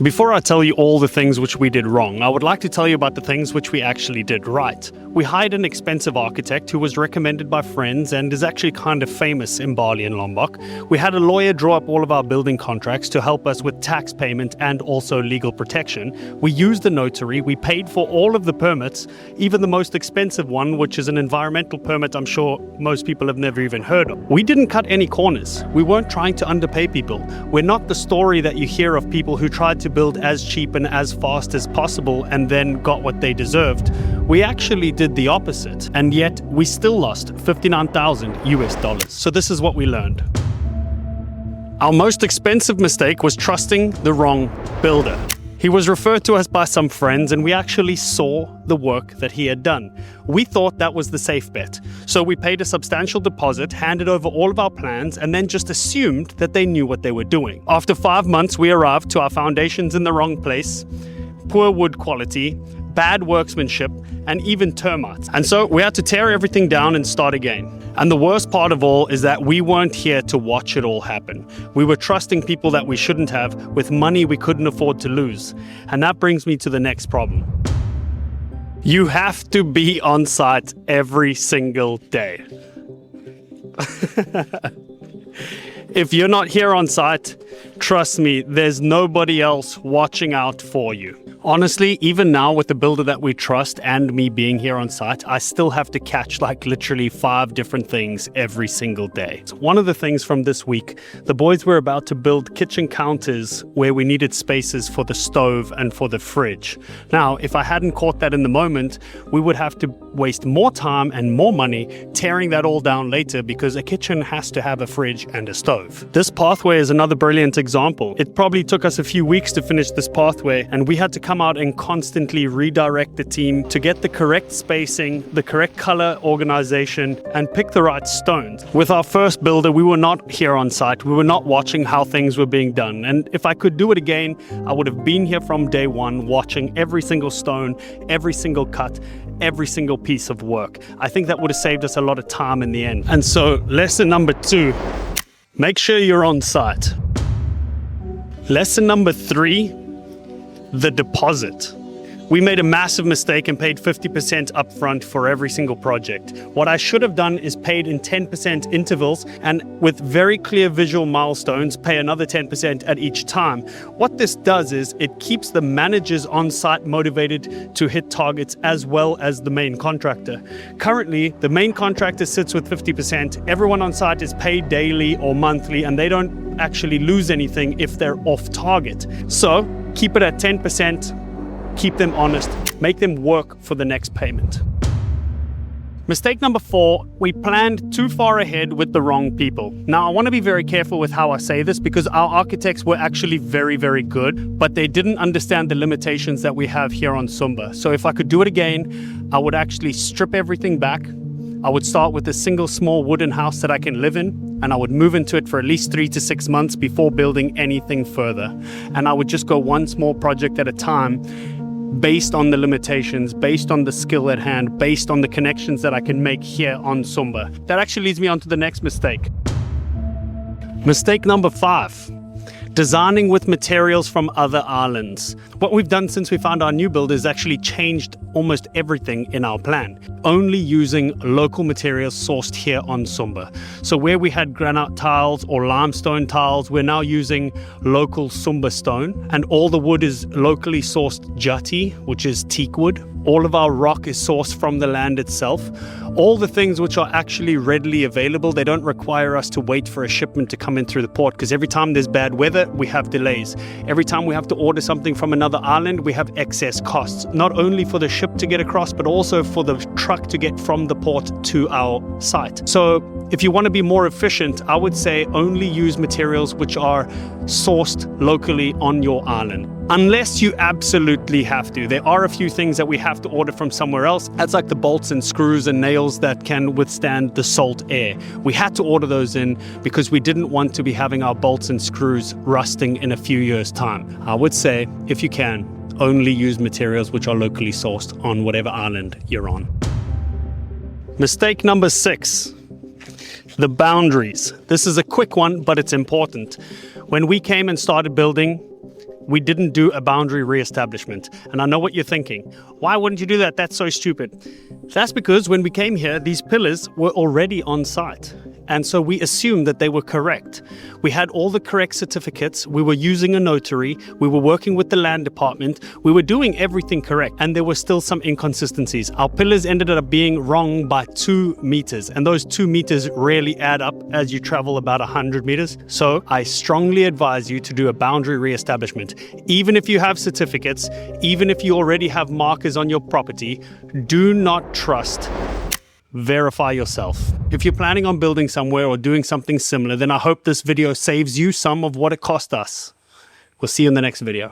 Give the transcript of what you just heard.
Before I tell you all the things which we did wrong, I would like to tell you about the things which we actually did right. We hired an expensive architect who was recommended by friends and is actually kind of famous in Bali and Lombok. We had a lawyer draw up all of our building contracts to help us with tax payment and also legal protection. We used the notary, we paid for all of the permits, even the most expensive one, which is an environmental permit I'm sure most people have never even heard of. We didn't cut any corners. We weren't trying to underpay people. We're not the story that you hear of people who tried to build as cheap and as fast as possible and then got what they deserved. We actually did the opposite, and yet we still lost $59,000. So this is what we learned. Our most expensive mistake was trusting the wrong builder. He was referred to us by some friends, and we actually saw the work that he had done. We thought that was the safe bet. So we paid a substantial deposit, handed over all of our plans, and then just assumed that they knew what they were doing. After 5 months, we arrived to our foundations in the wrong place, poor wood quality, bad workmanship, and even termites. And so we had to tear everything down and start again. And the worst part of all is that we weren't here to watch it all happen. We were trusting people that we shouldn't have with money we couldn't afford to lose. And that brings me to the next problem. You have to be on site every single day. If you're not here on site, trust me, there's nobody else watching out for you. Honestly, even now with the builder that we trust and me being here on site, I still have to catch like literally 5 different things every single day. So one of the things from this week, the boys were about to build kitchen counters where we needed spaces for the stove and for the fridge. Now, if I hadn't caught that in the moment, we would have to waste more time and more money tearing that all down later because a kitchen has to have a fridge and a stove. This pathway is another brilliant example. It probably took us a few weeks to finish this pathway, and we had to come out and constantly redirect the team to get the correct spacing, the correct color organization, and pick the right stones. With our first builder, we were not here on site. We were not watching how things were being done. And if I could do it again, I would have been here from day one, watching every single stone, every single cut, every single piece of work. I think that would have saved us a lot of time in the end. And so, lesson number 2, make sure you're on site. Lesson number 3, the deposit. We made a massive mistake and paid 50% upfront for every single project. What I should have done is paid in 10% intervals and with very clear visual milestones, pay another 10% at each time. What this does is it keeps the managers on site motivated to hit targets as well as the main contractor. Currently, the main contractor sits with 50%. Everyone on site is paid daily or monthly, and they don't actually lose anything if they're off target. So keep it at 10%. Keep them honest, make them work for the next payment. Mistake number 4, we planned too far ahead with the wrong people. Now, I want to be very careful with how I say this because our architects were actually very, very good, but they didn't understand the limitations that we have here on Sumba. So if I could do it again, I would actually strip everything back. I would start with a single small wooden house that I can live in, and I would move into it for at least 3 to 6 months before building anything further. And I would just go one small project at a time, based on the limitations, based on the skill at hand, based on the connections that I can make here on Sumba. That actually leads me on to the next mistake. Mistake number 5, designing with materials from other islands. What we've done since we found our new build is actually changed almost everything in our plan, only using local materials sourced here on Sumba. So where we had granite tiles or limestone tiles, we're now using local Sumba stone, and all the wood is locally sourced jati, which is teak wood. All of our rock is sourced from the land itself. All the things which are actually readily available, they don't require us to wait for a shipment to come in through the port, because every time there's bad weather, we have delays. Every time we have to order something from another island, we have excess costs, not only for the ship to get across, but also for the truck to get from the port to our site. So if you want to be more efficient, I would say only use materials which are sourced locally on your island. Unless you absolutely have to. There are a few things that we have to order from somewhere else. That's like the bolts and screws and nails that can withstand the salt air. We had to order those in because we didn't want to be having our bolts and screws rusting in a few years' time. I would say, if you can, only use materials which are locally sourced on whatever island you're on. Mistake number 6. The boundaries. This is a quick one, but it's important. When we came and started building, we didn't do a boundary re-establishment. And I know what you're thinking. Why wouldn't you do that? That's so stupid. That's because when we came here, these pillars were already on site. And so we assumed that they were correct. We had all the correct certificates. We were using a notary. We were working with the land department. We were doing everything correct. And there were still some inconsistencies. Our pillars ended up being wrong by 2 meters. And those 2 meters rarely add up as you travel about 100 meters. So I strongly advise you to do a boundary re-establishment. Even if you have certificates, even if you already have markers on your property, do not trust. Verify yourself. If you're planning on building somewhere or doing something similar, then I hope this video saves you some of what it cost us. We'll see you in the next video.